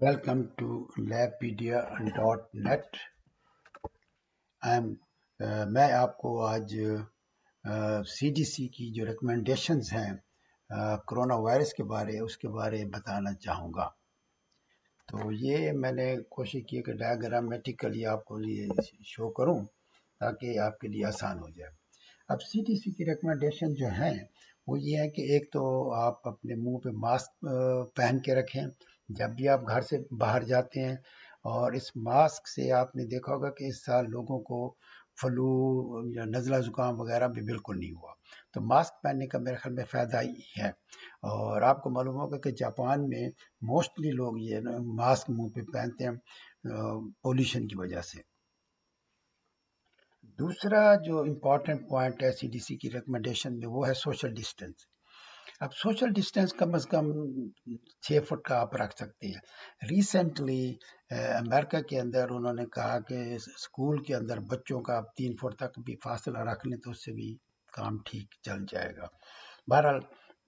Welcome to labpedia.net. میں آپ کو آج سی ڈی سی کی جو ریکمنڈیشنز ہیں کرونا وائرس کے بارے اس کے بارے بتانا چاہوں گا. تو یہ میں نے کوشش کی کہ ڈائیگرامیٹیکلی آپ کو یہ شو کروں تاکہ آپ کے لیے آسان ہو جائے. اب سی ڈی سی کی ریکمنڈیشن جو ہیں وہ یہ ہے کہ ایک تو آپ اپنے منہ پہ ماسک پہن کے رکھیں جب بھی آپ گھر سے باہر جاتے ہیں، اور اس ماسک سے آپ نے دیکھا ہوگا کہ اس سال لوگوں کو فلو یا نزلہ زکام وغیرہ بھی بالکل نہیں ہوا. تو ماسک پہننے کا میرے خیال میں فائدہ ہی ہے. اور آپ کو معلوم ہوگا کہ جاپان میں موسٹلی لوگ یہ ماسک منہ پہ پہنتے ہیں پولوشن کی وجہ سے. دوسرا جو امپورٹنٹ پوائنٹ ہے سی ڈی سی کی ریکمنڈیشن میں وہ ہے سوشل ڈسٹینس. اب سوشل ڈسٹینس کم از کم 6 فٹ کا آپ رکھ سکتے ہیں. ریسنٹلی امریکہ کے اندر انہوں نے کہا کہ اسکول کے اندر بچوں کا آپ 3 فٹ تک بھی فاصلہ رکھ لیں تو اس سے بھی کام ٹھیک چل جائے گا. بہرحال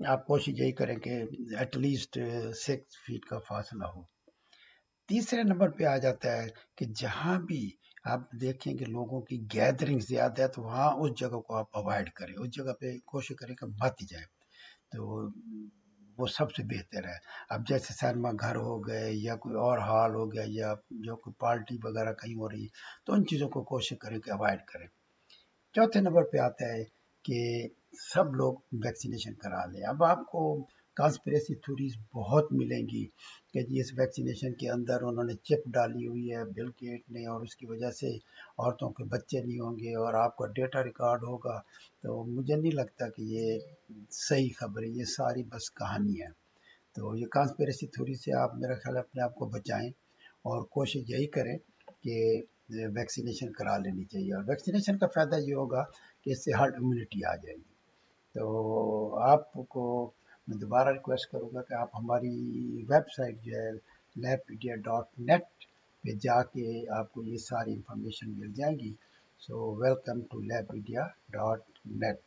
آپ کوشش یہی کریں کہ ایٹ لیسٹ 6 فٹ کا فاصلہ ہو. تیسرے نمبر پہ آ جاتا ہے کہ جہاں بھی آپ دیکھیں کہ لوگوں کی گیدرنگ زیادہ ہے تو وہاں اس جگہ کو آپ اوائڈ کریں، اس جگہ پہ کوشش کریں کہ مت جائیں. تو وہ سب سے بہتر ہے. اب جیسے سینما گھر ہو گئے یا کوئی اور ہال ہو گیا یا جو کوئی پارٹی وغیرہ کہیں ہو رہی ہے تو ان چیزوں کو کوشش کریں کہ اوائڈ کریں. چوتھے نمبر پہ آتا ہے کہ سب لوگ ویکسینیشن کرا لیں. اب آپ کو کانسپریسی تھوریز بہت ملیں گی کہ جی اس ویکسینیشن کے اندر انہوں نے چپ ڈالی ہوئی ہے بل گیٹ نے اور اس کی وجہ سے عورتوں کے بچے نہیں ہوں گے اور آپ کا ڈیٹا ریکارڈ ہوگا. تو مجھے نہیں لگتا کہ یہ صحیح خبر ہے، یہ ساری بس کہانی ہے. تو یہ کانسپریسی تھوری سے آپ میرا خیال ہے اپنے آپ کو بچائیں اور کوشش یہی کریں کہ ویکسینیشن کرا لینی چاہیے. اور ویکسینیشن کا فائدہ یہ ہوگا کہ اس سے ہارڈ امیونٹی آ جائے گی. تو آپ کو میں دوبارہ ریکویسٹ کروں گا کہ آپ ہماری ویب سائٹ جو ہے labpedia.net پہ جا کے آپ کو یہ ساری انفارمیشن مل جائیں گی. So welcome to labpedia.net.